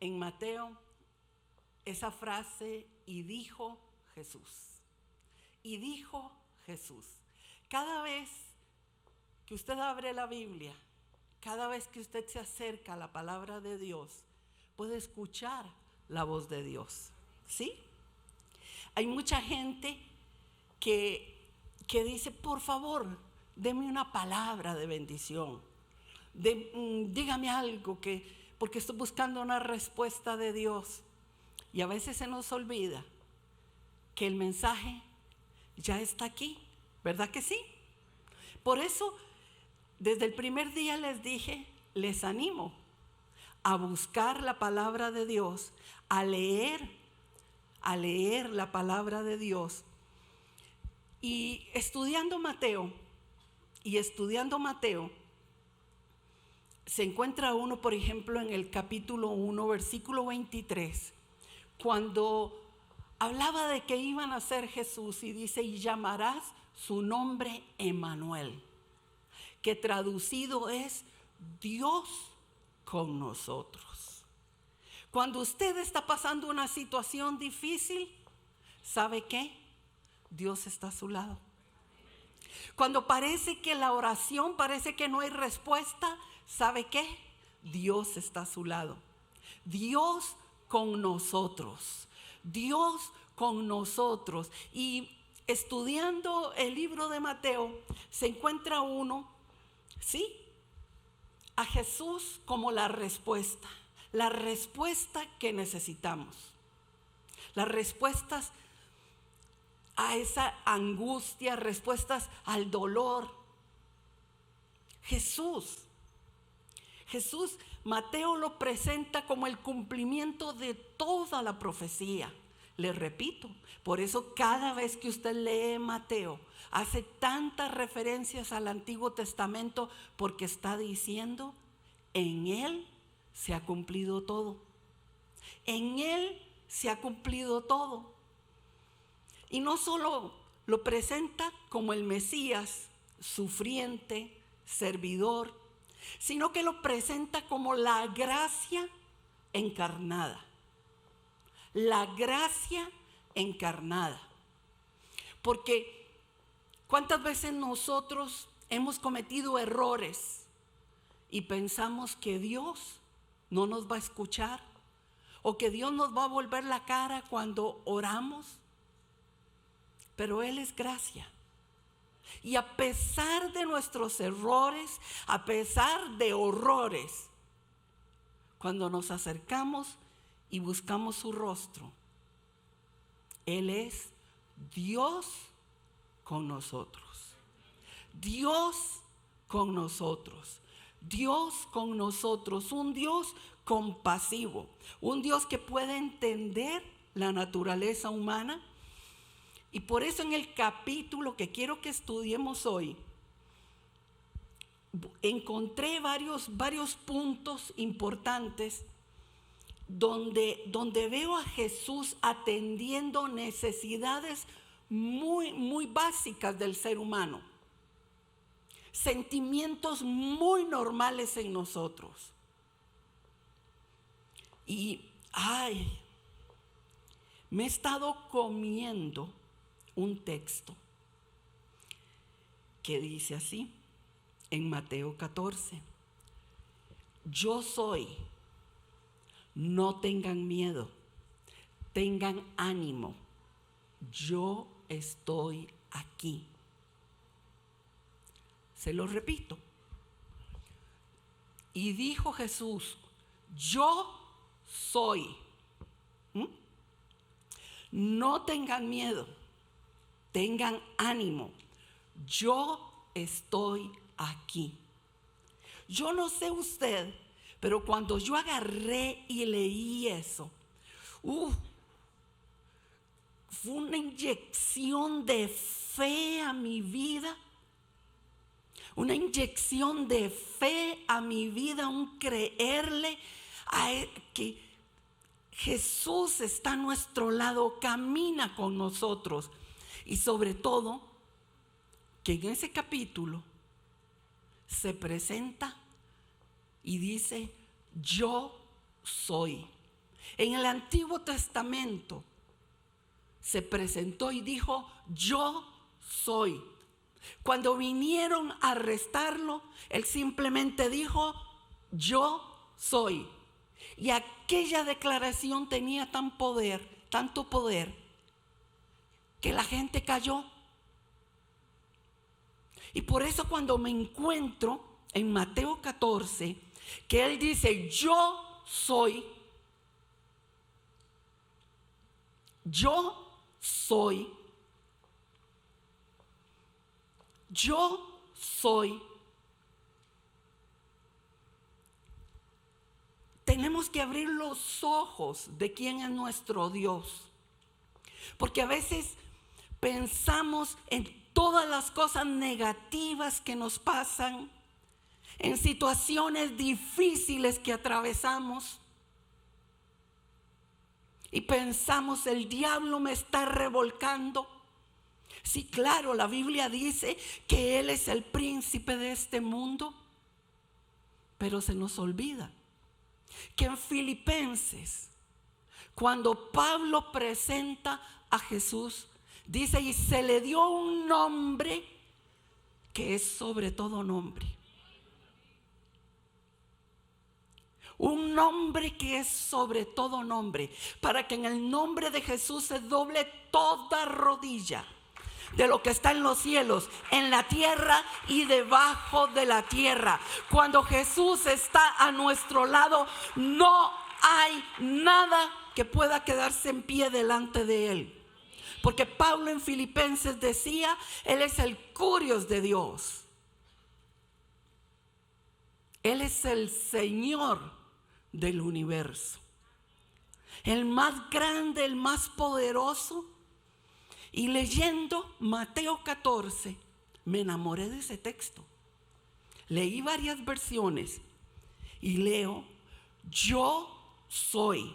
en Mateo esa frase, y dijo Jesús. Y dijo Jesús. Cada vez que usted abre la Biblia, cada vez que usted se acerca a la palabra de Dios, puede escuchar la voz de Dios. ¿Sí? Hay mucha gente que dice, por favor, deme una palabra de bendición. Dígame algo, porque estoy buscando una respuesta de Dios. Y a veces se nos olvida que el mensaje ya está aquí, ¿verdad que sí? Por eso, desde el primer día les dije, les animo a buscar la palabra de Dios, a leer la palabra de Dios. Y estudiando Mateo, se encuentra uno, por ejemplo, en el capítulo 1, versículo 23, cuando hablaba de que iban a ser Jesús, y dice, y llamarás su nombre Emmanuel, que traducido es Dios con nosotros. Cuando usted está pasando una situación difícil, ¿sabe qué? Dios está a su lado. Cuando parece que la oración, parece que no hay respuesta, ¿sabe qué? Dios está a su lado. Dios con nosotros. Dios con nosotros. Y estudiando el libro de Mateo, se encuentra uno, ¿sí?, a Jesús como la respuesta que necesitamos. Las respuestas a esa angustia, respuestas al dolor. Jesús, Mateo lo presenta como el cumplimiento de toda la profecía. Le repito, por eso cada vez que usted lee Mateo, hace tantas referencias al Antiguo Testamento, porque está diciendo, en Él se ha cumplido todo. En Él se ha cumplido todo. Y no solo lo presenta como el Mesías, sufriente, servidor, sino que lo presenta como la gracia encarnada. La gracia encarnada. Porque ¿cuántas veces nosotros hemos cometido errores y pensamos que Dios no nos va a escuchar, o que Dios nos va a volver la cara cuando oramos? Pero Él es gracia. Y a pesar de nuestros errores, a pesar de horrores, cuando nos acercamos y buscamos su rostro, Él es Dios con nosotros. Dios con nosotros. Dios con nosotros. Un Dios compasivo. Un Dios que puede entender la naturaleza humana. Y por eso en el capítulo que quiero que estudiemos hoy, encontré varios puntos importantes donde veo a Jesús atendiendo necesidades muy básicas del ser humano, sentimientos muy normales en nosotros. Y me he estado comiendo un texto que dice así en Mateo 14: yo soy, no tengan miedo, tengan ánimo, yo estoy aquí. Se lo repito. Y dijo Jesús, yo soy. No tengan miedo, tengan ánimo, yo estoy aquí. Yo no sé usted, pero cuando yo agarré y leí eso, fue una inyección de fe a mi vida. Una inyección de fe a mi vida, un creerle que Jesús está a nuestro lado, camina con nosotros. Y sobre todo, que en ese capítulo se presenta y dice, yo soy. En el Antiguo Testamento se presentó y dijo: yo soy. Cuando vinieron a arrestarlo, él simplemente dijo: yo soy. Y aquella declaración tenía tanto poder, que la gente cayó. Y por eso cuando me encuentro en Mateo 14, que él dice: yo soy, yo soy, yo soy. Tenemos que abrir los ojos de quién es nuestro Dios. Porque a veces pensamos en todas las cosas negativas que nos pasan, en situaciones difíciles que atravesamos, y pensamos: el diablo me está revolcando. Sí, claro, la Biblia dice que él es el príncipe de este mundo, pero se nos olvida que en Filipenses, cuando Pablo presenta a Jesús, dice: y se le dio un nombre que es sobre todo nombre. Un nombre que es sobre todo nombre, para que en el nombre de Jesús se doble toda rodilla de lo que está en los cielos, en la tierra y debajo de la tierra. Cuando Jesús está a nuestro lado, no hay nada que pueda quedarse en pie delante de él. Porque Pablo en Filipenses decía: él es el Curios de Dios. Él es el Señor del universo, el más grande, el más poderoso. Y leyendo Mateo 14, me enamoré de ese texto. Leí varias versiones y leo: yo soy,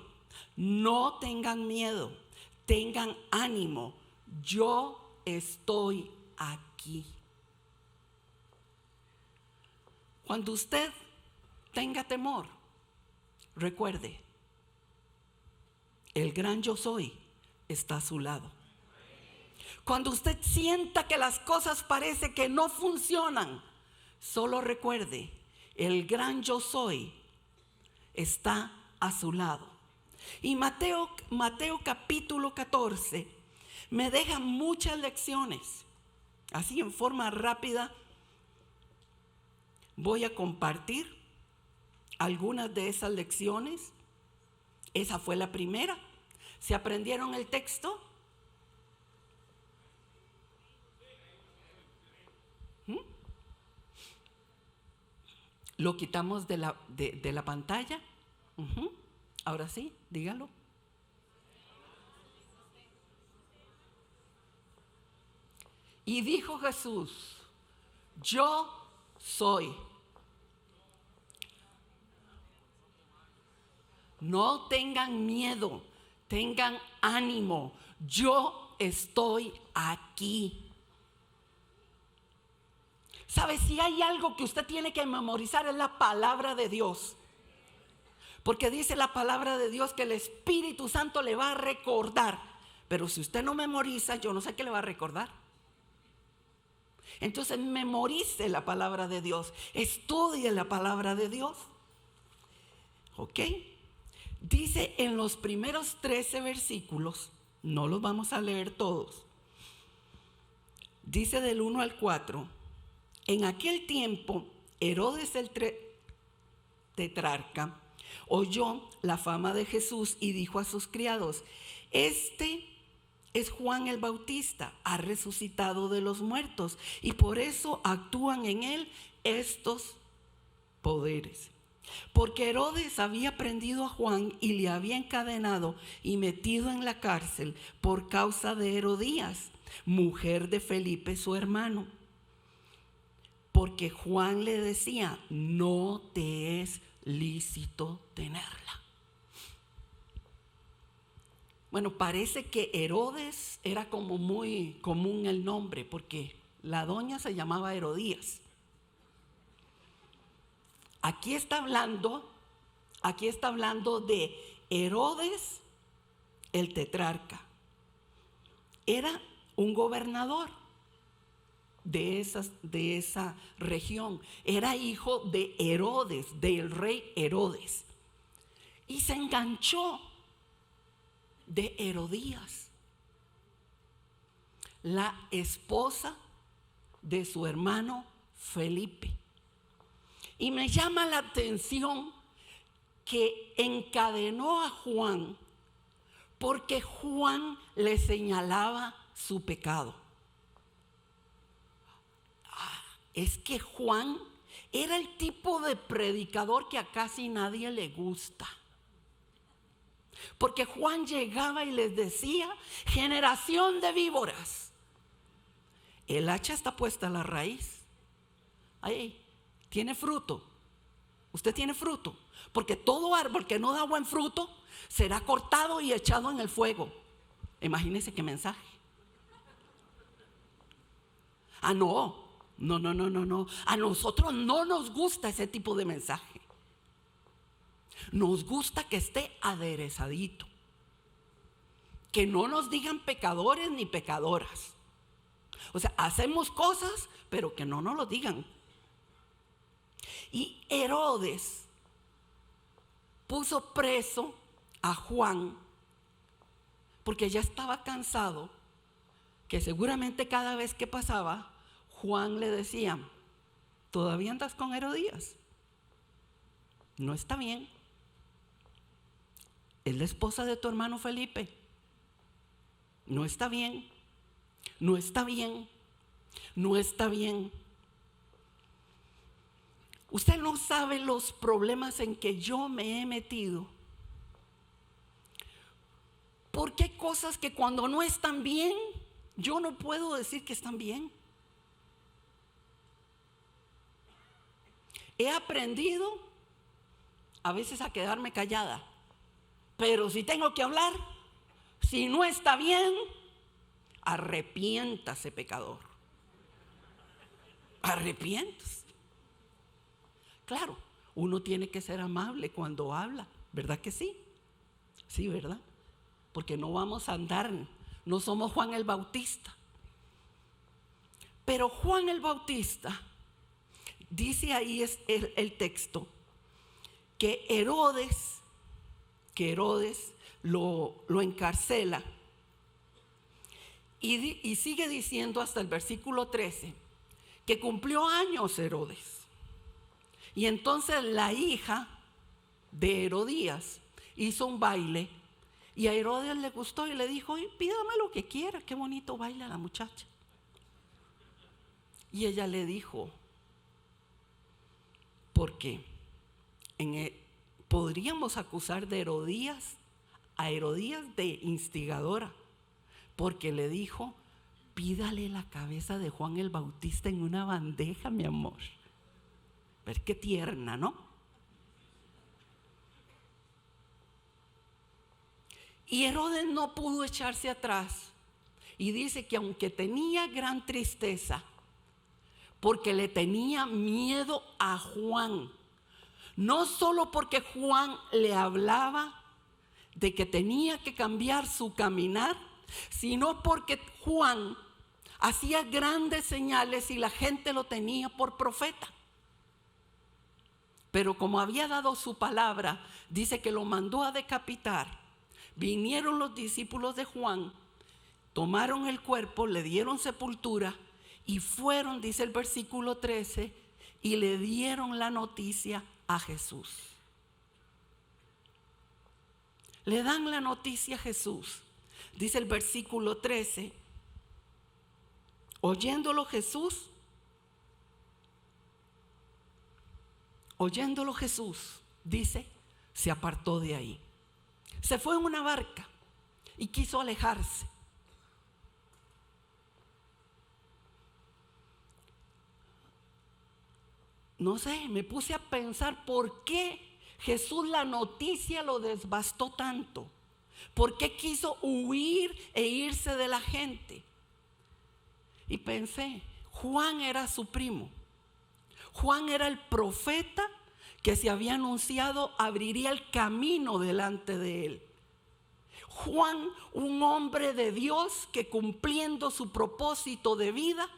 no tengan miedo, tengan ánimo, yo estoy aquí. Cuando usted tenga temor, recuerde, el gran yo soy está a su lado. Cuando usted sienta que las cosas parece que no funcionan, solo recuerde, el gran yo soy está a su lado. Y Mateo capítulo 14 me deja muchas lecciones. Así, en forma rápida, voy a compartir algunas de esas lecciones. Esa fue la primera. ¿Se aprendieron el texto? ¿Lo quitamos de la pantalla? Ahora sí, dígalo. Y dijo Jesús: yo soy. No tengan miedo, tengan ánimo. Yo estoy aquí. ¿Sabe? Si hay algo que usted tiene que memorizar, es la palabra de Dios. Porque dice la palabra de Dios que el Espíritu Santo le va a recordar. Pero si usted no memoriza, yo no sé qué le va a recordar. Entonces memorice la palabra de Dios. Estudie la palabra de Dios. ¿Ok? Dice en los primeros 13 versículos, no los vamos a leer todos. Dice del 1 al 4. En aquel tiempo, Herodes el tetrarca oyó la fama de Jesús y dijo a sus criados: este es Juan el Bautista, ha resucitado de los muertos, y por eso actúan en él estos poderes. Porque Herodes había prendido a Juan y le había encadenado y metido en la cárcel por causa de Herodías, mujer de Felipe su hermano. Porque Juan le decía: no te es lícito tenerla. Bueno, parece que Herodes era como muy común el nombre, porque la doña se llamaba Herodías. Aquí está hablando de Herodes, el tetrarca, era un gobernador de esa región. Era hijo de Herodes, del rey Herodes. Y se enganchó de Herodías, la esposa de su hermano Felipe. Y me llama la atención que encadenó a Juan porque Juan le señalaba su pecado. Es que Juan era el tipo de predicador que a casi nadie le gusta. Porque Juan llegaba y les decía: generación de víboras, el hacha está puesta a la raíz. Ahí, tiene fruto. Usted tiene fruto. Porque todo árbol que no da buen fruto será cortado y echado en el fuego. Imagínense qué mensaje. No. A nosotros no nos gusta ese tipo de mensaje. Nos gusta que esté aderezadito. Que no nos digan pecadores ni pecadoras. O sea, hacemos cosas, pero que no nos lo digan. Y Herodes puso preso a Juan porque ya estaba cansado, que seguramente cada vez que pasaba, Juan le decía: ¿todavía andas con Herodías? No está bien. Es la esposa de tu hermano Felipe. No está bien. No está bien. No está bien. Usted no sabe los problemas en que yo me he metido. Porque hay cosas que cuando no están bien, yo no puedo decir que están bien. He aprendido a veces a quedarme callada. Pero si tengo que hablar, si no está bien, arrepiéntase, pecador. Arrepiéntase. Claro, uno tiene que ser amable cuando habla, ¿verdad que sí? Sí, ¿verdad? Porque no vamos a andar, no somos Juan el Bautista. Pero Juan el Bautista, dice ahí es el texto, que Herodes lo encarcela. Y sigue diciendo hasta el versículo 13 que cumplió años Herodes. Y entonces la hija de Herodías hizo un baile y a Herodes le gustó y le dijo: pídame lo que quiera, qué bonito baila la muchacha. Y ella le dijo: porque podríamos acusar a Herodías de instigadora, porque le dijo: pídale la cabeza de Juan el Bautista en una bandeja, mi amor. Ver qué tierna, ¿no? Y Herodes no pudo echarse atrás y dice que aunque tenía gran tristeza, porque le tenía miedo a Juan, no solo porque Juan le hablaba de que tenía que cambiar su caminar, sino porque Juan hacía grandes señales y la gente lo tenía por profeta. Pero como había dado su palabra, dice que lo mandó a decapitar. Vinieron los discípulos de Juan, tomaron el cuerpo, le dieron sepultura y fueron, dice el versículo 13, y le dieron la noticia a Jesús. Le dan la noticia a Jesús. Dice el versículo 13, oyéndolo Jesús, dice, se apartó de ahí. Se fue en una barca y quiso alejarse. No sé, me puse a pensar por qué Jesús la noticia lo devastó tanto. ¿Por qué quiso huir e irse de la gente? Y pensé, Juan era su primo. Juan era el profeta que se había anunciado abriría el camino delante de él. Juan, un hombre de Dios que cumpliendo su propósito de vida,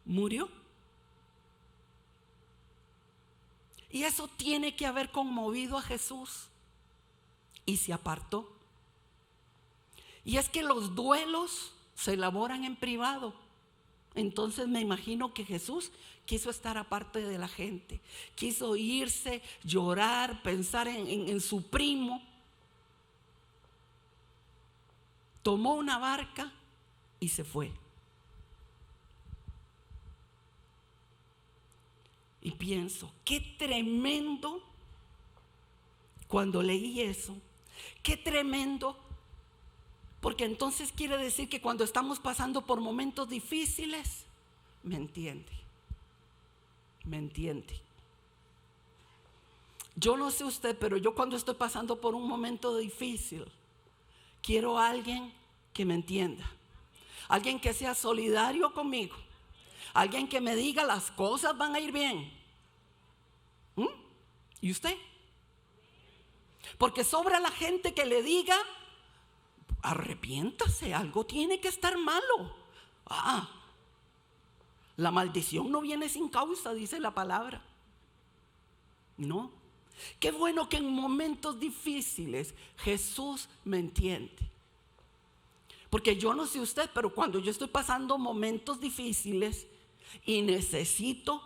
murió. Y eso tiene que haber conmovido a Jesús y se apartó. Y es que los duelos se elaboran en privado. Entonces me imagino que Jesús quiso estar aparte de la gente, quiso irse, llorar, pensar en su primo. Tomó una barca y se fue. Y pienso, qué tremendo, cuando leí eso, qué tremendo, porque entonces quiere decir que cuando estamos pasando por momentos difíciles, me entiende. Yo no sé usted, pero yo cuando estoy pasando por un momento difícil, quiero a alguien que me entienda, alguien que sea solidario conmigo, alguien que me diga las cosas van a ir bien. ¿Y usted? Porque sobra la gente que le diga, arrepiéntase, algo tiene que estar malo. La maldición no viene sin causa, dice la palabra. No. Qué bueno que en momentos difíciles Jesús me entiende. Porque yo no sé usted, pero cuando yo estoy pasando momentos difíciles y necesito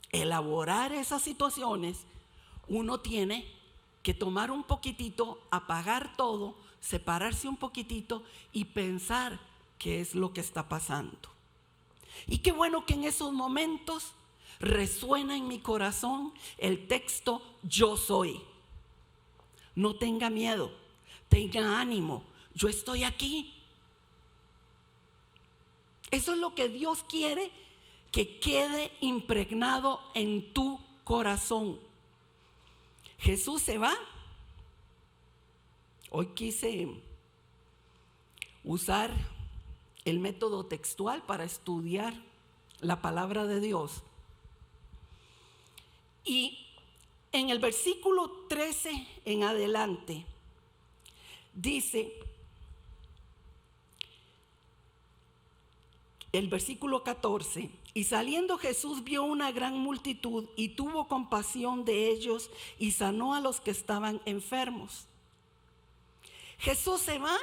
elaborar esas situaciones, uno tiene que tomar un poquitito, apagar todo, separarse un poquitito y pensar qué es lo que está pasando. Y qué bueno que en esos momentos resuena en mi corazón el texto: yo soy. No tenga miedo, tenga ánimo, yo estoy aquí. Eso es lo que Dios quiere que quede impregnado en tu corazón. Jesús se va. Hoy quise usar el método textual para estudiar la palabra de Dios. Y en el versículo 13 en adelante dice, el versículo 14: y saliendo Jesús vio una gran multitud y tuvo compasión de ellos y sanó a los que estaban enfermos. Jesús se va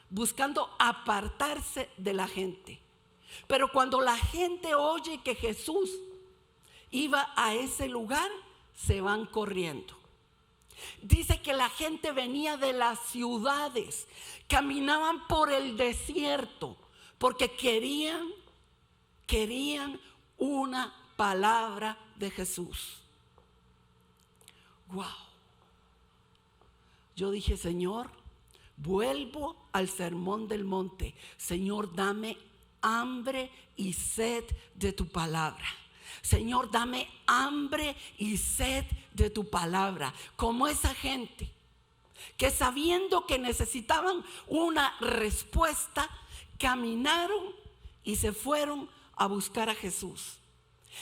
buscando apartarse de la gente. Pero cuando la gente oye que Jesús iba a ese lugar, se van corriendo. Dice que la gente venía de las ciudades, caminaban por el desierto, porque querían una palabra de Jesús. Wow. Yo dije, Señor, vuelvo al sermón del monte. Señor, dame hambre y sed de tu palabra. Señor, dame hambre y sed de tu palabra. Como esa gente que, sabiendo que necesitaban una respuesta, caminaron y se fueron a buscar a Jesús.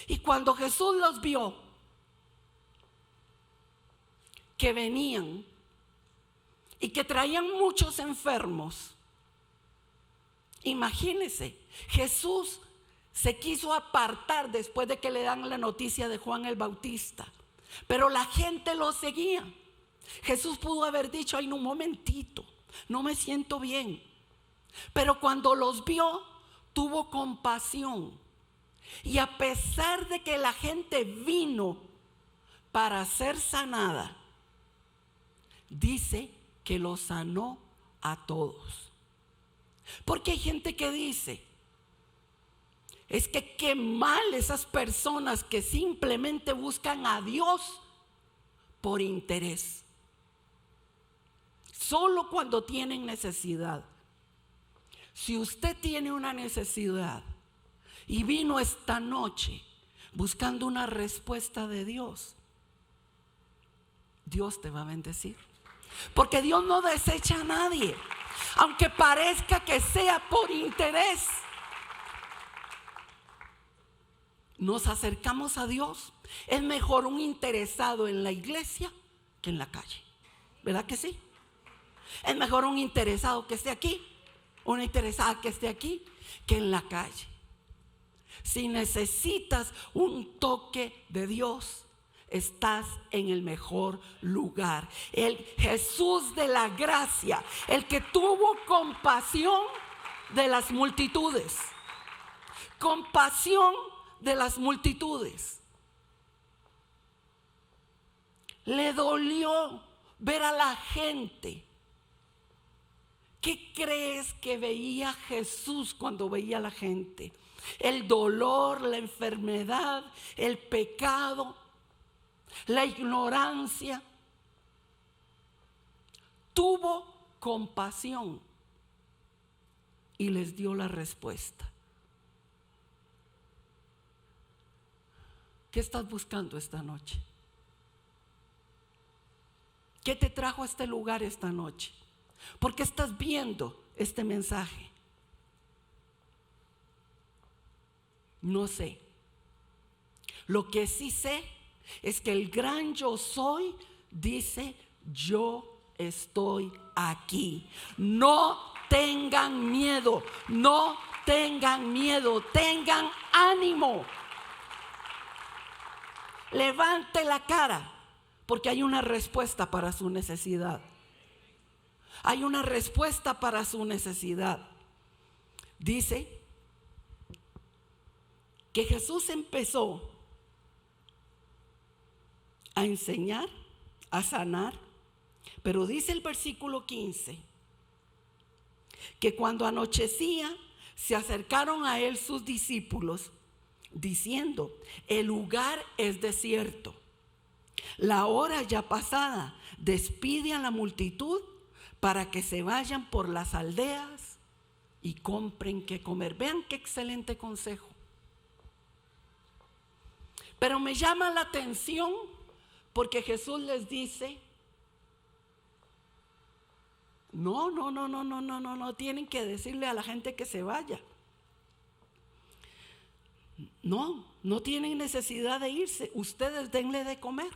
Y cuando Jesús los vio que venían y que traían muchos enfermos, imagínense, Jesús se quiso apartar después de que le dan la noticia de Juan el Bautista, pero la gente lo seguía. Jesús pudo haber dicho: ay, no, un momentito, no me siento bien. Pero cuando los vio, tuvo compasión. Y a pesar de que la gente vino para ser sanada, dice que los sanó a todos. Porque hay gente que dice: es que qué mal esas personas que simplemente buscan a Dios por interés, solo cuando tienen necesidad. Si usted tiene una necesidad y vino esta noche buscando una respuesta de Dios, Dios te va a bendecir. Porque Dios no desecha a nadie, aunque parezca que sea por interés. nos acercamos a Dios, es mejor un interesado en la iglesia que en la calle. ¿Verdad que sí? Es mejor un interesado que esté aquí, una interesada que esté aquí, que en la calle. Si necesitas un toque de Dios, estás en el mejor lugar. El Jesús de la gracia, el que tuvo compasión de las multitudes. Compasión de las multitudes. Le dolió ver a la gente. ¿Qué crees que veía Jesús cuando veía a la gente? El dolor, la enfermedad, el pecado, la ignorancia. Tuvo compasión y les dio la respuesta. ¿Qué estás buscando esta noche? ¿Qué te trajo a este lugar esta noche? ¿Por qué estás viendo este mensaje? No sé. Lo que sí sé es que el gran yo soy dice: yo estoy aquí. No tengan miedo, no tengan miedo, tengan ánimo. Levante la cara, porque hay una respuesta para su necesidad. Hay una respuesta para su necesidad. Dice que Jesús empezó a enseñar, a sanar, pero dice el versículo 15 que cuando anochecía se acercaron a él sus discípulos diciendo: el lugar es desierto, la hora ya pasada, despide a la multitud para que se vayan por las aldeas y compren qué comer. Vean qué excelente consejo. Pero me llama la atención porque Jesús les dice: no tienen que decirle a la gente que se vaya. No tienen necesidad de irse, ustedes denle de comer.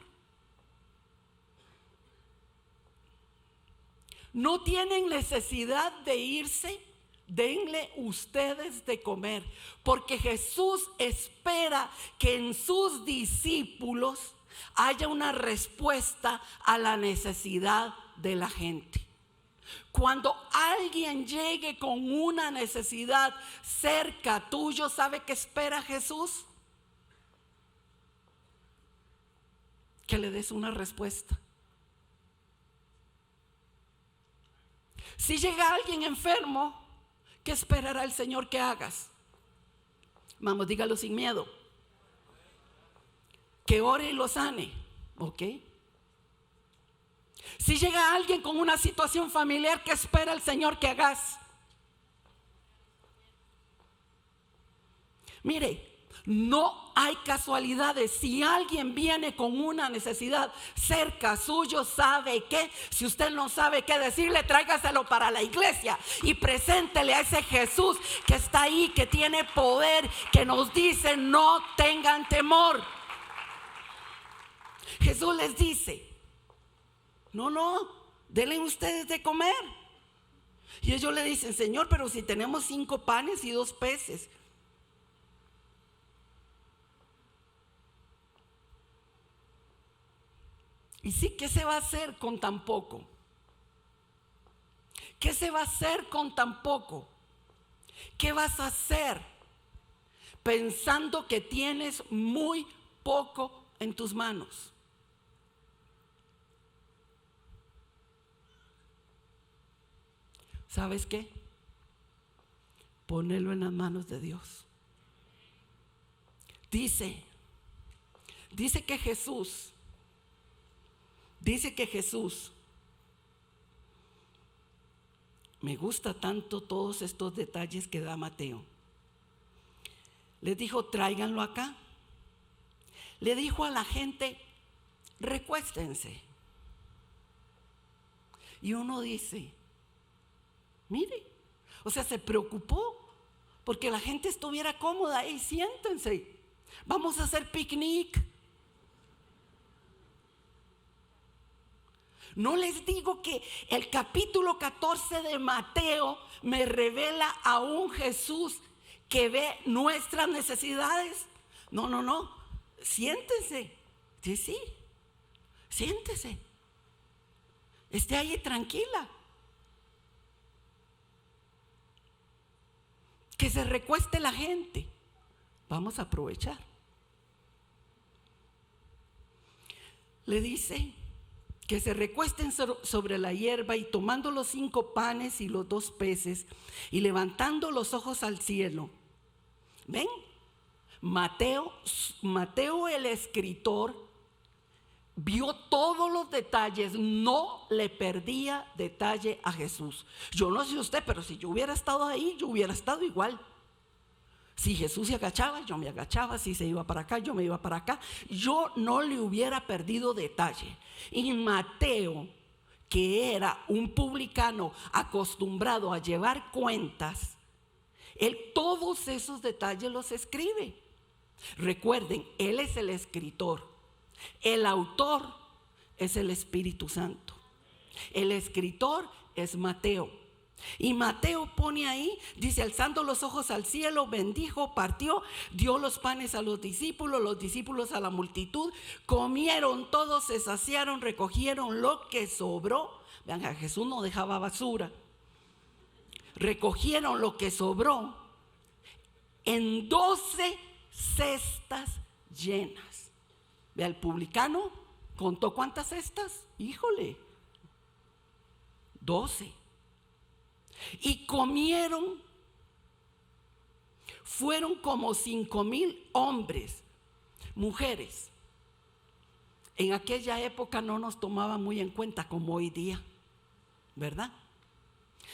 No tienen necesidad de irse, denle ustedes de comer, porque Jesús espera que en sus discípulos haya una respuesta a la necesidad de la gente. Cuando alguien llegue con una necesidad cerca tuyo, ¿sabe qué espera Jesús? Que le des una respuesta. Si llega alguien enfermo, ¿qué esperará el Señor que hagas? Vamos, dígalo sin miedo. Que ore y lo sane, ¿ok? Si llega alguien con una situación familiar, ¿qué espera el Señor que hagas? Mire, no hay casualidades. Si alguien viene con una necesidad cerca suyo, ¿sabe qué? Si usted no sabe qué decirle, tráigaselo para la iglesia y preséntele a ese Jesús que está ahí, que tiene poder, que nos dice: no tengan temor. Jesús les dice: denle ustedes de comer. Y ellos le dicen: Señor, pero si tenemos 5 panes y 2 peces. Y sí, ¿qué se va a hacer con tan poco? ¿Qué se va a hacer con tan poco? ¿Qué vas a hacer pensando que tienes muy poco en tus manos? ¿Sabes qué? Ponelo en las manos de Dios. Dice que Jesús, me gusta tanto todos estos detalles que da Mateo. Les dijo: tráiganlo acá. Le dijo a la gente: recuéstense. Y uno dice: mire, o sea, se preocupó porque la gente estuviera cómoda. Y siéntense. Vamos a hacer picnic. No les digo que el capítulo 14 de Mateo me revela a un Jesús que ve nuestras necesidades. No, siéntese. Sí, siéntese. Esté ahí tranquila. Que se recueste la gente. Vamos a aprovechar. Le dice que se recuesten sobre la hierba, y tomando los 5 panes y los 2 peces y levantando los ojos al cielo. ¿Ven? Mateo el escritor vio todos los detalles, no le perdía detalle a Jesús. Yo no sé usted, pero si yo hubiera estado ahí, yo hubiera estado igual. Si Jesús se agachaba, yo me agachaba. Si se iba para acá, yo me iba para acá. Yo no le hubiera perdido detalle. Y Mateo, que era un publicano acostumbrado a llevar cuentas, él todos esos detalles los escribe. Recuerden, él es el escritor. El autor es el Espíritu Santo. El escritor es Mateo. Y Mateo pone ahí, dice: alzando los ojos al cielo, bendijo, partió, dio los panes a los discípulos a la multitud, comieron todos, se saciaron, recogieron lo que sobró. Vean, Jesús no dejaba basura. Recogieron lo que sobró en 12 cestas llenas. Vea, el publicano contó cuántas cestas. Híjole, 12. Y comieron, fueron como 5,000 hombres, mujeres. En aquella época no nos tomaban muy en cuenta como hoy día, ¿verdad?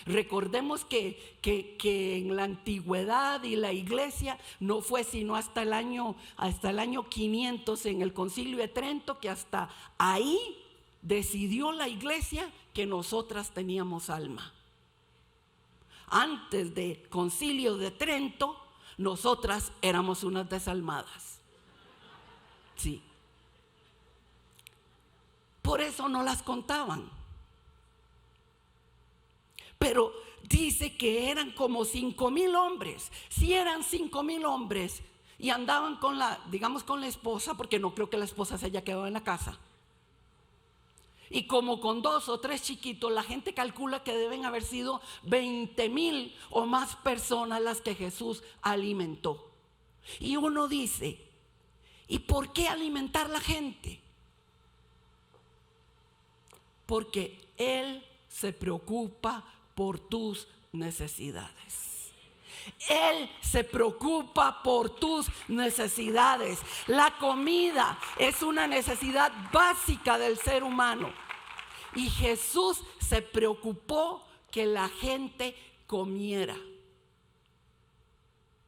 Recordemos que en la antigüedad y la iglesia no fue sino hasta el año 500 en el Concilio de Trento, que hasta ahí decidió la iglesia que nosotras teníamos alma. Antes del Concilio de Trento, nosotras éramos unas desalmadas. Sí. Por eso no las contaban. Pero dice que eran como 5,000 hombres. Si eran 5,000 hombres y andaban con la esposa, porque no creo que la esposa se haya quedado en la casa. Y como con 2 o 3 chiquitos, la gente calcula que deben haber sido 20,000 o más personas las que Jesús alimentó. Y uno dice: ¿y por qué alimentar la gente? Porque Él se preocupa por tus necesidades. Él se preocupa por tus necesidades. La comida es una necesidad básica del ser humano. Y Jesús se preocupó que la gente comiera.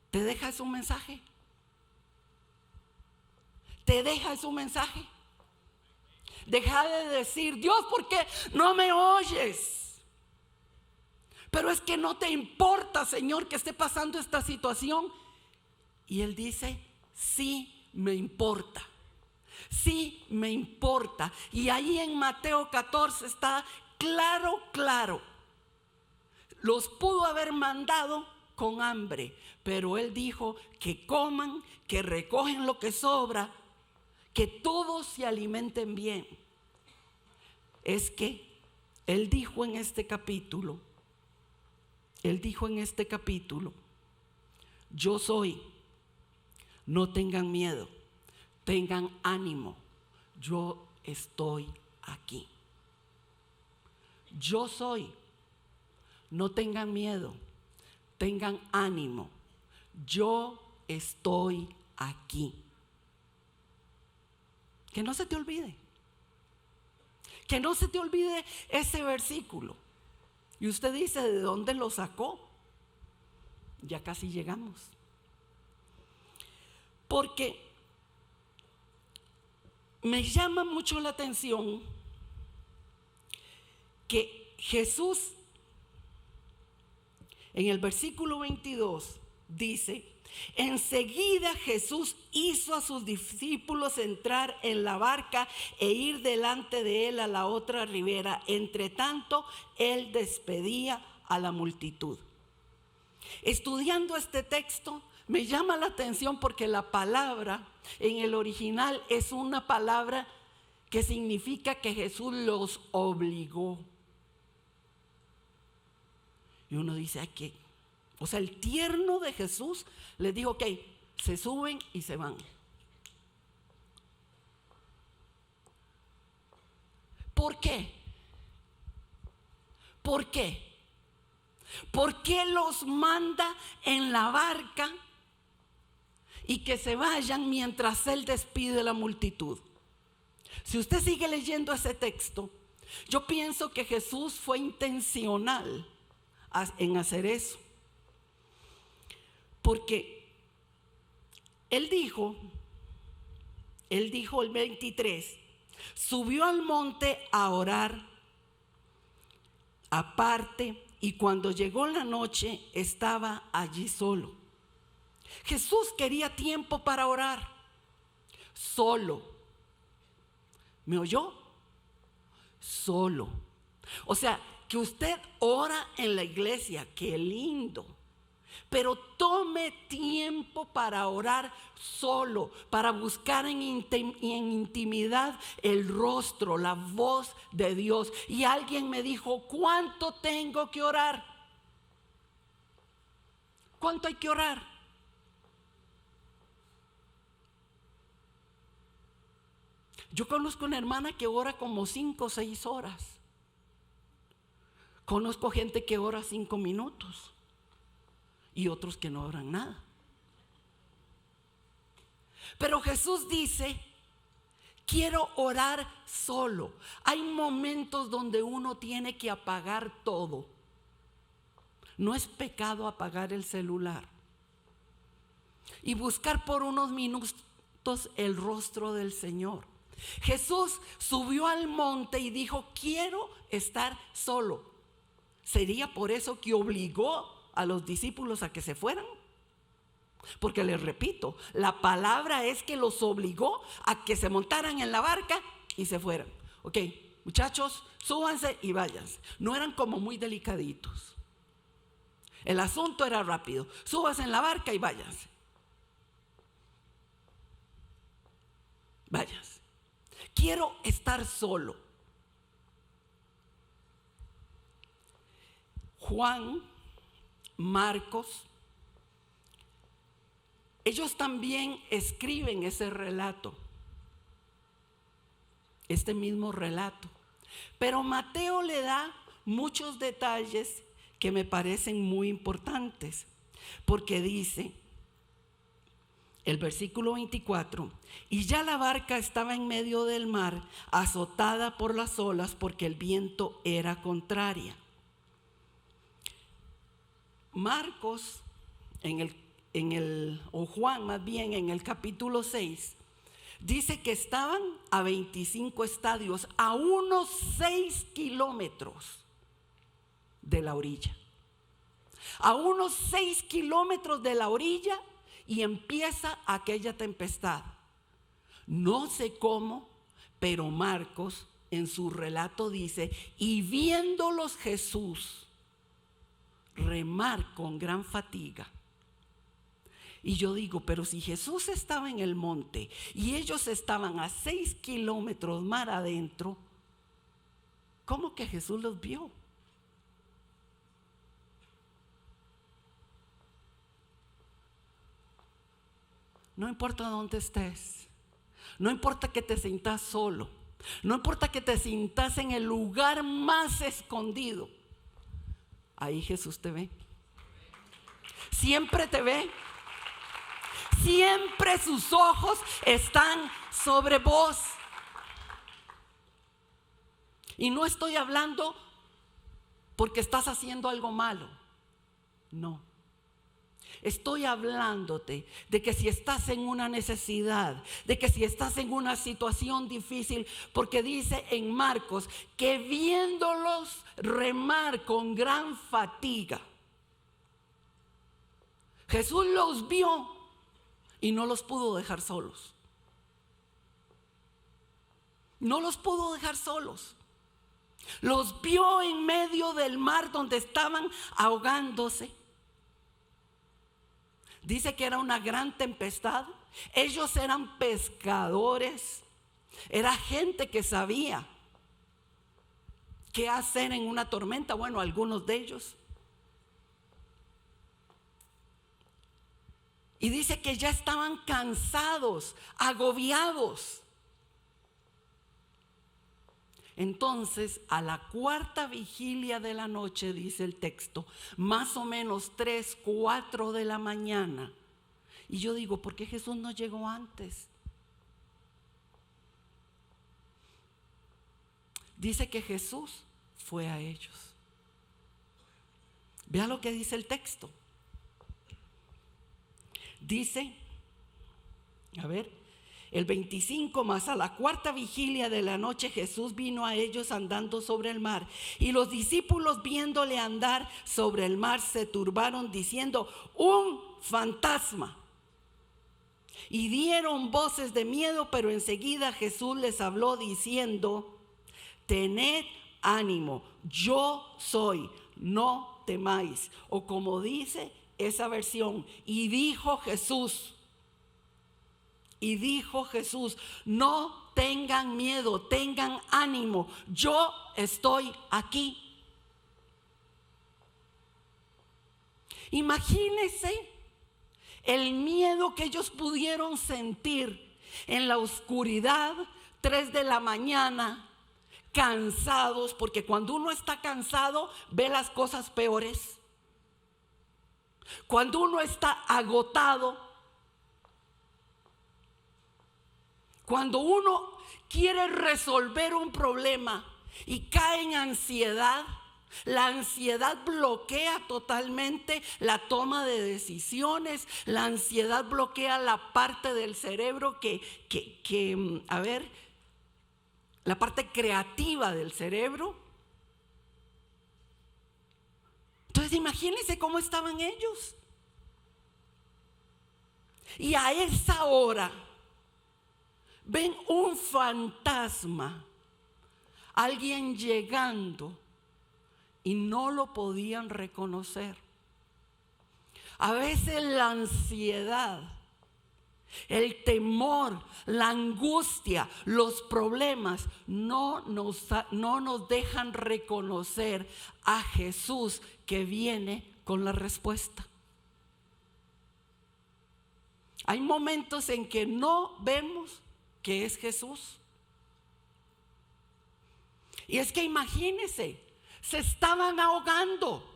¿Te deja ese un mensaje? ¿Te deja ese un mensaje? Deja de decir: Dios, ¿por qué no me oyes? Pero es que no te importa, Señor, que esté pasando esta situación. Y Él dice: sí me importa. Sí me importa. Y ahí en Mateo 14 está claro. Los pudo haber mandado con hambre, pero Él dijo que coman, que recogen lo que sobra, que todos se alimenten bien. Es que Él dijo en este capítulo, yo soy, no tengan miedo, tengan ánimo, yo estoy aquí. Yo soy, no tengan miedo, tengan ánimo, yo estoy aquí. Que no se te olvide. Que no se te olvide ese versículo. Y usted dice: ¿de dónde lo sacó? Ya casi llegamos. Porque me llama mucho la atención que Jesús en el versículo 22 dice: Enseguida Jesús hizo a sus discípulos entrar en la barca e ir delante de él a la otra ribera. Entre tanto, él despedía a la multitud. Estudiando este texto, me llama la atención porque la palabra en el original es una palabra que significa que Jesús los obligó. Y uno dice, ¿qué? O sea, el tierno de Jesús les dijo, ok, se suben y se van. ¿Por qué? ¿Por qué? ¿Por qué los manda en la barca y que se vayan mientras él despide a la multitud? Si usted sigue leyendo ese texto, yo pienso que Jesús fue intencional en hacer eso. Porque él dijo el 23, subió al monte a orar aparte, y cuando llegó la noche estaba allí solo. Jesús quería tiempo para orar, solo. ¿Me oyó? Solo. O sea, que usted ora en la iglesia, qué lindo. Pero tome tiempo para orar solo, para buscar en intimidad el rostro, la voz de Dios. Y alguien me dijo, ¿cuánto tengo que orar? ¿Cuánto hay que orar? Yo conozco una hermana que ora como 5 o 6 horas. Conozco gente que ora 5 minutos. Y otros que no oran nada. Pero Jesús dice, quiero orar solo. Hay momentos donde uno tiene que apagar todo. No es pecado apagar el celular y buscar por unos minutos el rostro del Señor. Jesús subió al monte y dijo, quiero estar solo. ¿Sería por eso que obligó a los discípulos a que se fueran? Porque les repito, la palabra es que los obligó a que se montaran en la barca y se fueran. Ok, muchachos, súbanse y váyanse. No eran como muy delicaditos. El asunto era rápido. Súbanse en la barca y váyanse. Váyanse. Quiero estar solo. Juan, Marcos, ellos también escriben ese relato, este mismo relato. Pero Mateo le da muchos detalles que me parecen muy importantes, porque dice el versículo 24, y ya la barca estaba en medio del mar, azotada por las olas, porque el viento era contraria. Marcos, o Juan más bien, en el capítulo 6, dice que estaban a 25 estadios, a unos 6 kilómetros de la orilla. A unos 6 kilómetros de la orilla y empieza aquella tempestad. No sé cómo, pero Marcos en su relato dice, y viéndolos Jesús remar con gran fatiga. Y yo digo, pero si Jesús estaba en el monte y ellos estaban a 6 kilómetros mar adentro, ¿cómo que Jesús los vio? No importa dónde estés, no importa que te sientas solo, no importa que te sientas en el lugar más escondido, ahí Jesús te ve. Siempre te ve. Siempre sus ojos están sobre vos. Y no estoy hablando porque estás haciendo algo malo. No. Estoy hablándote de que si estás en una necesidad, de que si estás en una situación difícil, porque dice en Marcos que viéndolos remar con gran fatiga, Jesús los vio y no los pudo dejar solos. No los pudo dejar solos. Los vio en medio del mar donde estaban ahogándose. Dice que era una gran tempestad. Ellos eran pescadores. Era gente que sabía qué hacer en una tormenta. Bueno, algunos de ellos. Y dice que ya estaban cansados, agobiados. Entonces, a la cuarta vigilia de la noche, dice el texto, más o menos 3, 4 de la mañana. Y yo digo, ¿por qué Jesús no llegó antes? Dice que Jesús fue a ellos. Vea lo que dice el texto. Dice, a ver, el 25, más a la cuarta vigilia de la noche Jesús vino a ellos andando sobre el mar. Y los discípulos, viéndole andar sobre el mar, se turbaron diciendo: un fantasma. Y dieron voces de miedo, pero enseguida Jesús les habló diciendo: tened ánimo, yo soy, no temáis. O como dice esa versión, y dijo Jesús, no tengan miedo, tengan ánimo, yo estoy aquí. Imagínense el miedo que ellos pudieron sentir en la oscuridad, 3 de la mañana, cansados, porque cuando uno está cansado ve las cosas peores. Cuando uno está agotado, cuando uno quiere resolver un problema y cae en ansiedad, la ansiedad bloquea totalmente la toma de decisiones. La ansiedad bloquea la parte del cerebro la parte creativa del cerebro. Entonces imagínense cómo estaban ellos. Y a esa hora ven un fantasma, alguien llegando, y no lo podían reconocer. A veces la ansiedad, el temor, la angustia, los problemas no nos dejan reconocer a Jesús que viene con la respuesta. Hay momentos en que no vemos que es Jesús. Y es que imagínense, se estaban ahogando.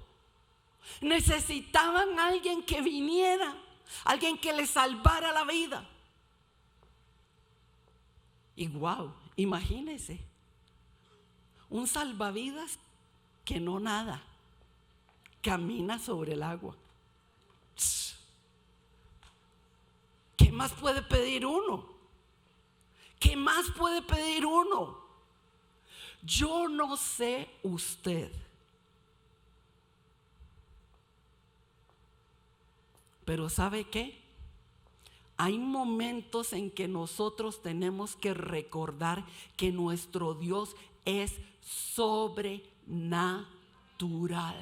Necesitaban a alguien que viniera, alguien que les salvara la vida. Y wow, imagínense, un salvavidas que no nada, camina sobre el agua. ¿Qué más puede pedir uno? ¿Qué más puede pedir uno? Yo no sé usted, pero ¿sabe qué? Hay momentos en que nosotros tenemos que recordar que nuestro Dios es sobrenatural.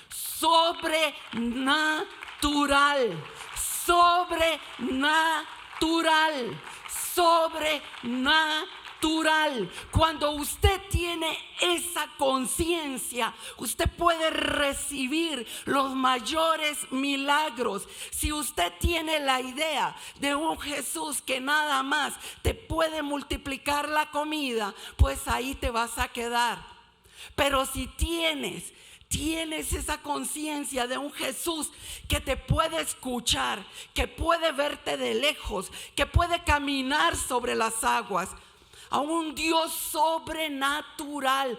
Sobrenatural. Sobrenatural. Sobrenatural. Cuando usted tiene esa conciencia, usted puede recibir los mayores milagros. Si usted tiene la idea de un Jesús que nada más te puede multiplicar la comida, pues ahí te vas a quedar. Pero si tienes esa conciencia de un Jesús que te puede escuchar, que puede verte de lejos, que puede caminar sobre las aguas, a un Dios sobrenatural.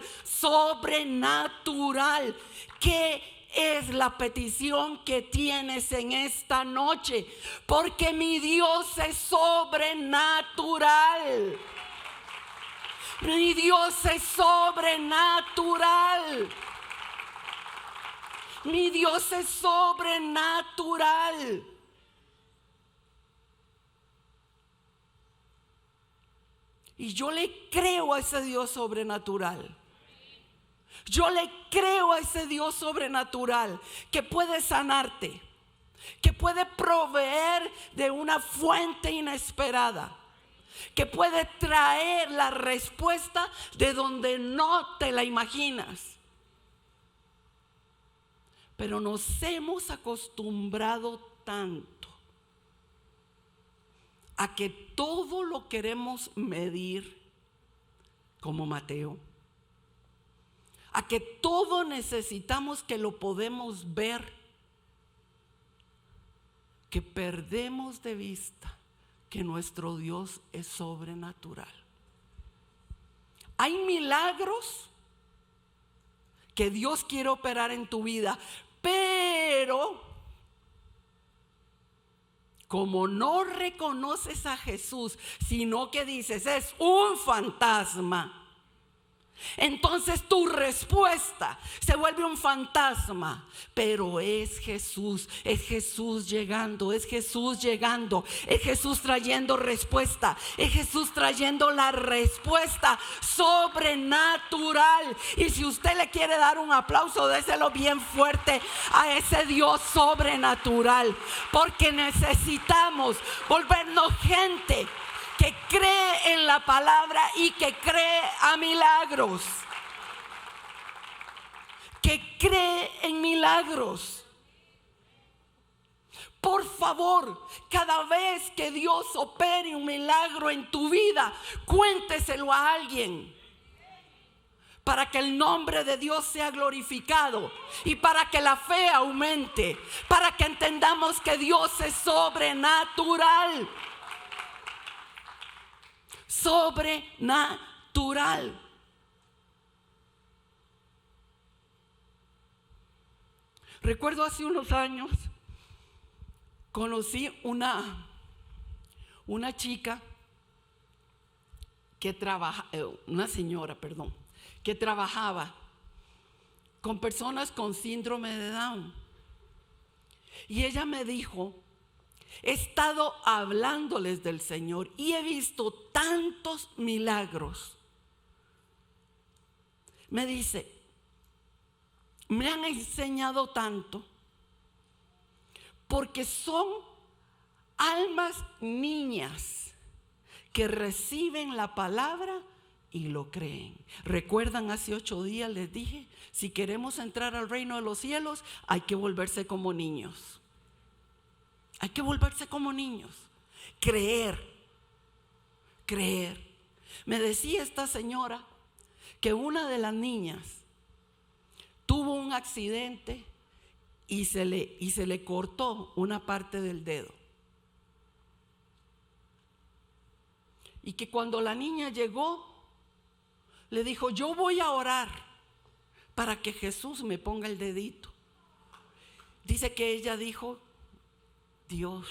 ¿Qué es la petición que tienes en esta noche? Porque mi Dios es sobrenatural. Mi Dios es sobrenatural. Mi Dios es sobrenatural. Y yo le creo a ese Dios sobrenatural. Yo le creo a ese Dios sobrenatural que puede sanarte, que puede proveer de una fuente inesperada, que puede traer la respuesta de donde no te la imaginas. Pero nos hemos acostumbrado tanto a que todo lo queremos medir como Mateo, a que todo necesitamos que lo podemos ver, que perdemos de vista que nuestro Dios es sobrenatural. Hay milagros que Dios quiere operar en tu vida, pero como no reconoces a Jesús, sino que dices es un fantasma, entonces tu respuesta se vuelve un fantasma. Pero es Jesús llegando, es Jesús llegando, es Jesús trayendo respuesta, es Jesús trayendo la respuesta sobrenatural. Y si usted le quiere dar un aplauso, déselo bien fuerte a ese Dios sobrenatural, porque necesitamos volvernos gente que cree en la palabra y que cree a milagros. Que cree en milagros. Por favor, cada vez que Dios opere un milagro en tu vida, cuénteselo a alguien, para que el nombre de Dios sea glorificado y para que la fe aumente, para que entendamos que Dios es sobrenatural. Sobrenatural. Recuerdo hace unos años conocí una chica que una señora, que trabajaba con personas con síndrome de Down. Y ella me dijo: he estado hablándoles del Señor y he visto tantos milagros. Me dice: me han enseñado tanto, porque son almas niñas que reciben la palabra y lo creen. ¿Recuerdan? Hace 8 días les dije, si queremos entrar al reino de los cielos, hay que volverse como niños. Hay que volverse como niños. Creer. Me decía esta señora que una de las niñas tuvo un accidente y se le cortó una parte del dedo. Y que cuando la niña llegó, le dijo: yo voy a orar para que Jesús me ponga el dedito. Dice que ella dijo: Dios,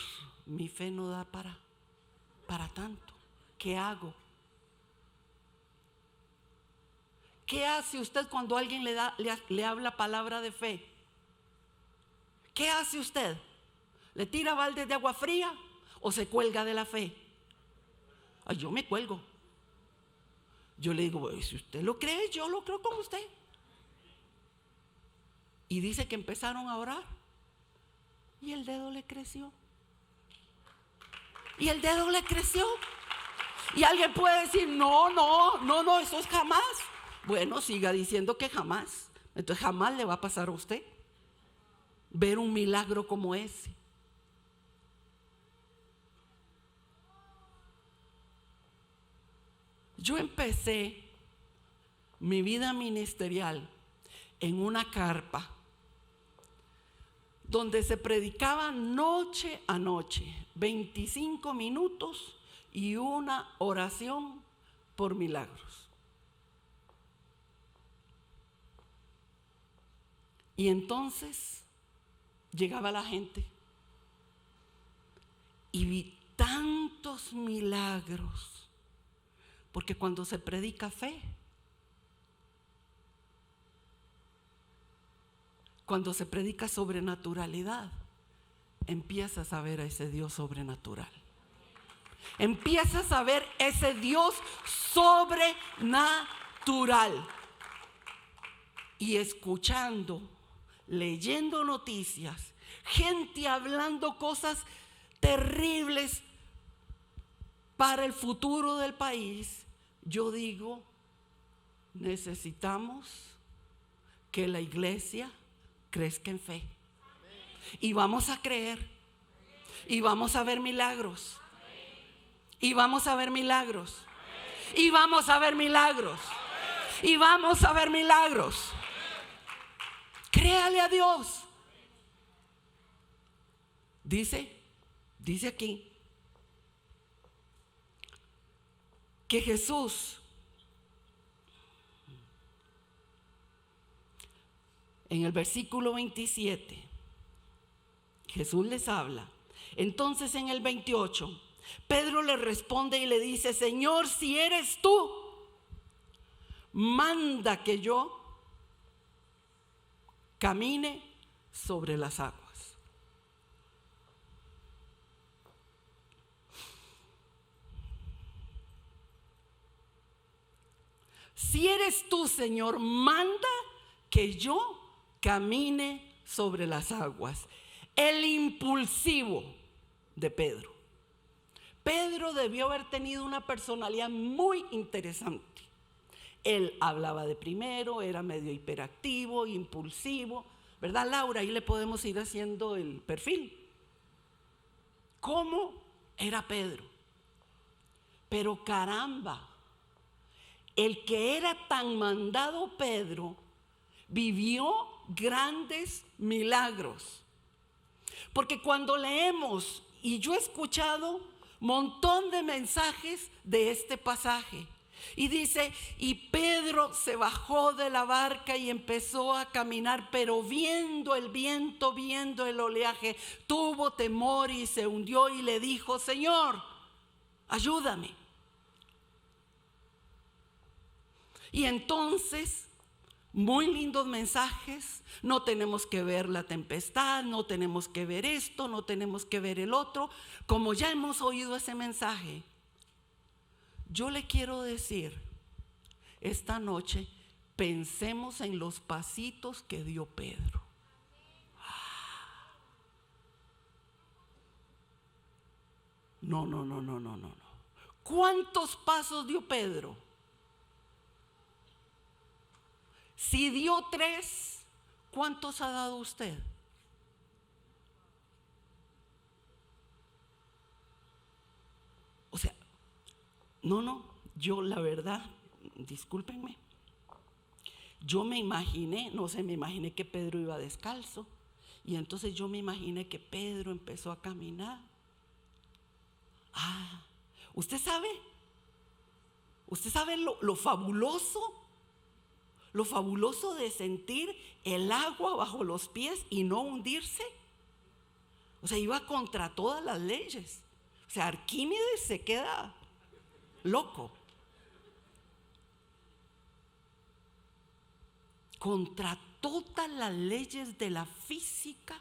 mi fe no da para tanto. ¿Qué hago? ¿Qué hace usted cuando alguien le habla palabra de fe? ¿Qué hace usted? ¿Le tira baldes de agua fría o se cuelga de la fe? Ay, yo me cuelgo. Yo le digo: si usted lo cree, yo lo creo con usted. Y dice que empezaron a orar y el dedo le creció. Y el dedo le creció. Y alguien puede decir: no, eso es jamás. Bueno, siga diciendo que jamás. Entonces jamás le va a pasar a usted ver un milagro como ese. Yo empecé mi vida ministerial en una carpa donde se predicaba noche a noche, 25 minutos y una oración por milagros. Y entonces llegaba la gente y vi tantos milagros, porque cuando se predica fe, cuando se predica sobrenaturalidad, empiezas a ver a ese Dios sobrenatural. Empiezas a ver ese Dios sobrenatural. Y escuchando, leyendo noticias, gente hablando cosas terribles para el futuro del país, yo digo, necesitamos que la iglesia crezca en fe. Y vamos a creer. Y vamos a ver milagros. Y vamos a ver milagros. Y vamos a ver milagros. Y vamos a ver milagros. Créale a Dios. Dice aquí que Jesús, en el versículo 27, Jesús les habla. Entonces en el 28, Pedro le responde y le dice: Señor, si eres tú, manda que yo camine sobre las aguas. Si eres tú, Señor, manda que yo camine sobre las aguas. El impulsivo de Pedro. Pedro debió haber tenido una personalidad muy interesante. Él hablaba de primero, era medio hiperactivo, impulsivo, ¿verdad, Laura? Ahí le podemos ir haciendo el perfil. ¿Cómo era Pedro? Pero caramba, el que era tan mandado Pedro vivió grandes milagros. Porque cuando leemos, y yo he escuchado montón de mensajes de este pasaje, y dice: y Pedro se bajó de la barca y empezó a caminar, pero viendo el viento, viendo el oleaje, tuvo temor y se hundió y le dijo: Señor, ayúdame. Y entonces, muy lindos mensajes. No tenemos que ver la tempestad, no tenemos que ver esto, no tenemos que ver el otro. Como ya hemos oído ese mensaje, yo le quiero decir esta noche: pensemos en los pasitos que dio Pedro. No. ¿Cuántos pasos dio Pedro? Si dio 3, ¿cuántos ha dado usted? O sea, yo la verdad, discúlpenme, yo me imaginé que Pedro iba descalzo, y entonces yo me imaginé que Pedro empezó a caminar. ¿Usted sabe lo fabuloso? Lo fabuloso de sentir el agua bajo los pies y no hundirse. O sea, iba contra todas las leyes. O sea, Arquímedes se queda loco. Contra todas las leyes de la física,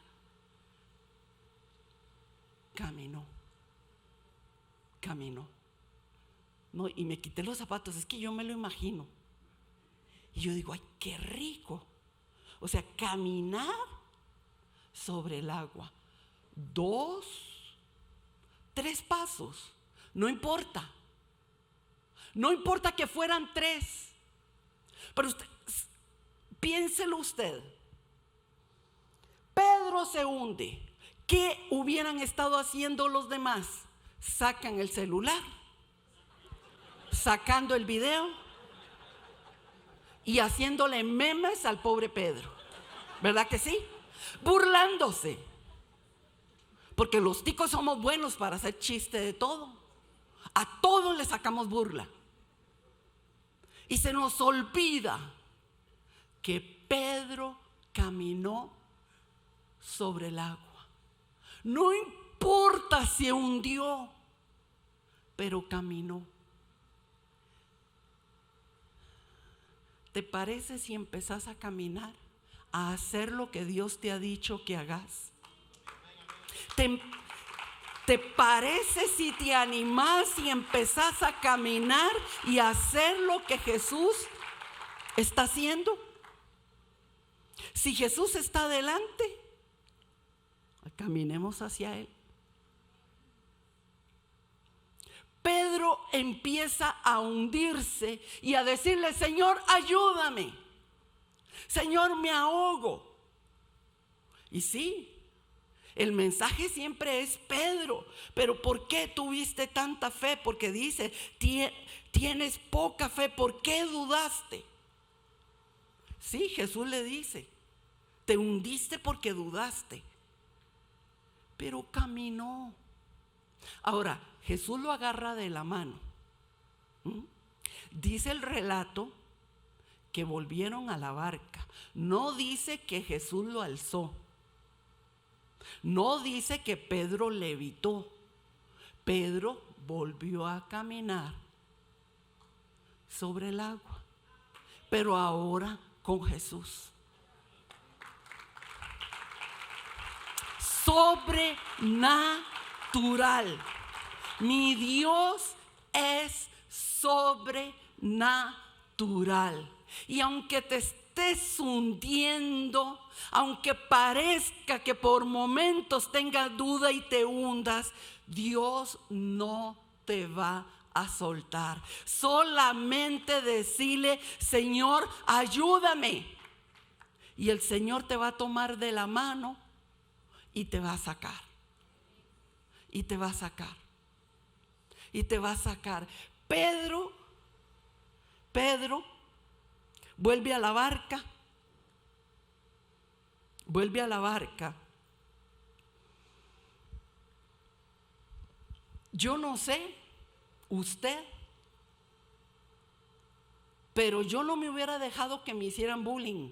caminó. No, y me quité los zapatos, es que yo me lo imagino. Y yo digo: ay, qué rico. O sea, caminar sobre el agua. 2, 3 pasos. No importa que fueran 3. Pero usted, piénselo usted. Pedro se hunde. ¿Qué hubieran estado haciendo los demás? Sacan el celular, sacando el video y haciéndole memes al pobre Pedro. ¿Verdad que sí? Burlándose. Porque los ticos somos buenos para hacer chiste de todo. A todos le sacamos burla. Y se nos olvida que Pedro caminó sobre el agua. No importa si hundió, pero caminó. ¿Te parece si empezás a caminar a hacer lo que Dios te ha dicho que hagas? ¿Te parece si te animás y empezás a caminar y a hacer lo que Jesús está haciendo? Si Jesús está adelante, caminemos hacia Él. Pedro empieza a hundirse y a decirle: Señor, ayúdame. Señor, me ahogo. Y sí, el mensaje siempre es: Pedro, pero ¿por qué tuviste tanta fe? Porque dice: tienes poca fe, ¿por qué dudaste? Sí, Jesús le dice: te hundiste porque dudaste. Pero caminó. Ahora, Jesús lo agarra de la mano. Dice el relato que volvieron a la barca. No dice que Jesús lo alzó. No dice que Pedro levitó. Pedro volvió a caminar sobre el agua, pero ahora con Jesús. Sobrenatural. Mi Dios es sobrenatural. Y aunque te estés hundiendo, aunque parezca que por momentos tengas duda y te hundas, Dios no te va a soltar. Solamente decirle: Señor, ayúdame. Y el Señor te va a tomar de la mano y te va a sacar. Y te va a sacar. Y te va a sacar. Pedro vuelve a la barca. Vuelve a la barca. Yo no sé usted, pero yo no me hubiera dejado que me hicieran bullying.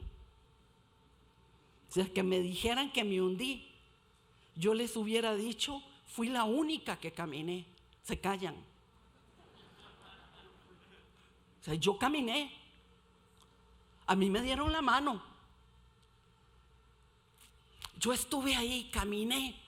O sea, que me dijeran que me hundí. Yo les hubiera dicho: fui la única que caminé. Se callan. O sea, yo caminé. A mí me dieron la mano. Yo estuve ahí, caminé.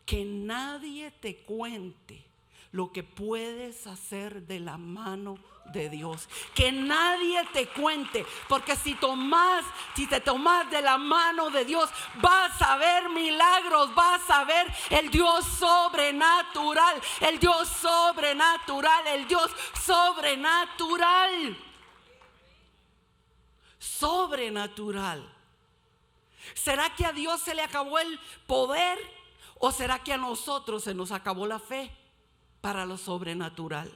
Que nadie te cuente lo que puedes hacer de la mano de Dios. Que nadie te cuente, porque si te tomas de la mano de Dios, vas a ver milagros, vas a ver el Dios sobrenatural, el Dios sobrenatural, el Dios sobrenatural. Sobrenatural. ¿Será que a Dios se le acabó el poder? ¿O será que a nosotros se nos acabó la fe para lo sobrenatural?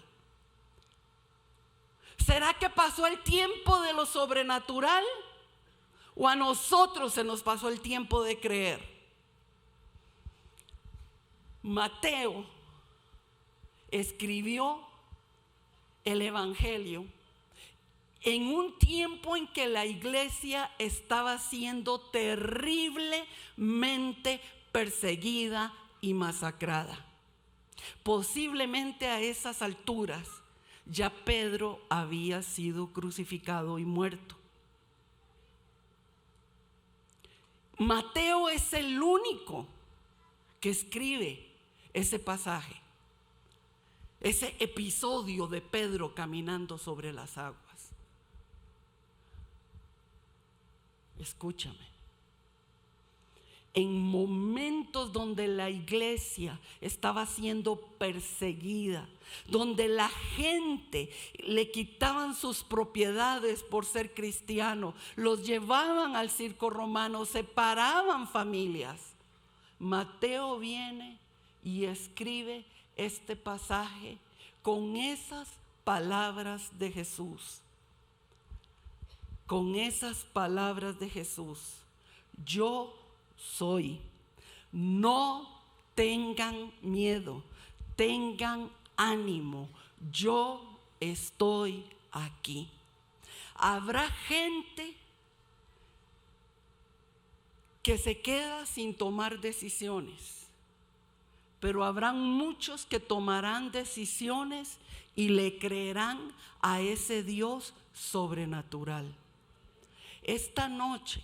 ¿Será que pasó el tiempo de lo sobrenatural? ¿O a nosotros se nos pasó el tiempo de creer? Mateo escribió el Evangelio en un tiempo en que la iglesia estaba siendo terriblemente perseguida y masacrada. Posiblemente a esas alturas ya Pedro había sido crucificado y muerto. Mateo es el único que escribe ese pasaje, ese episodio de Pedro caminando sobre las aguas. Escúchame. En momentos donde la iglesia estaba siendo perseguida, donde la gente le quitaban sus propiedades por ser cristiano, los llevaban al circo romano, separaban familias, Mateo viene y escribe este pasaje con esas palabras de Jesús. Con esas palabras de Jesús: yo soy. No tengan miedo, tengan ánimo. Yo estoy aquí. Habrá gente que se queda sin tomar decisiones, pero habrán muchos que tomarán decisiones y le creerán a ese Dios sobrenatural. Esta noche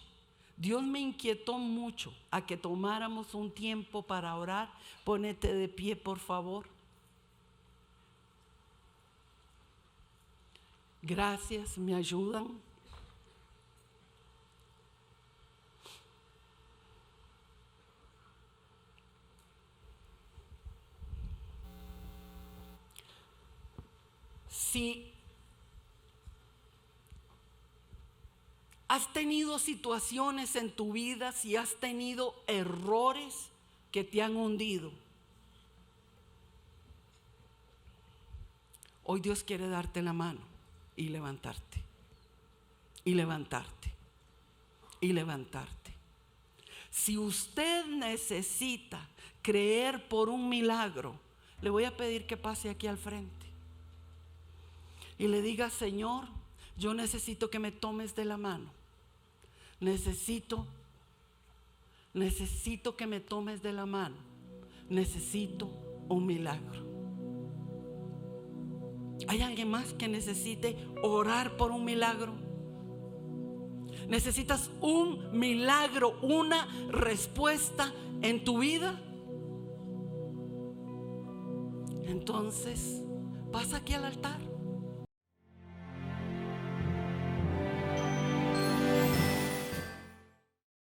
Dios me inquietó mucho a que tomáramos un tiempo para orar. Pónete de pie, por favor. Gracias, ¿me ayudan? Si has tenido situaciones en tu vida, si has tenido errores que te han hundido, hoy Dios quiere darte la mano y levantarte, y levantarte, y levantarte. Si usted necesita creer por un milagro, le voy a pedir que pase aquí al frente y le diga: Señor, yo necesito que me tomes de la mano. Necesito que me tomes de la mano. Necesito un milagro. ¿Hay alguien más que necesite orar por un milagro? ¿Necesitas un milagro, una respuesta en tu vida? Entonces, pasa aquí al altar.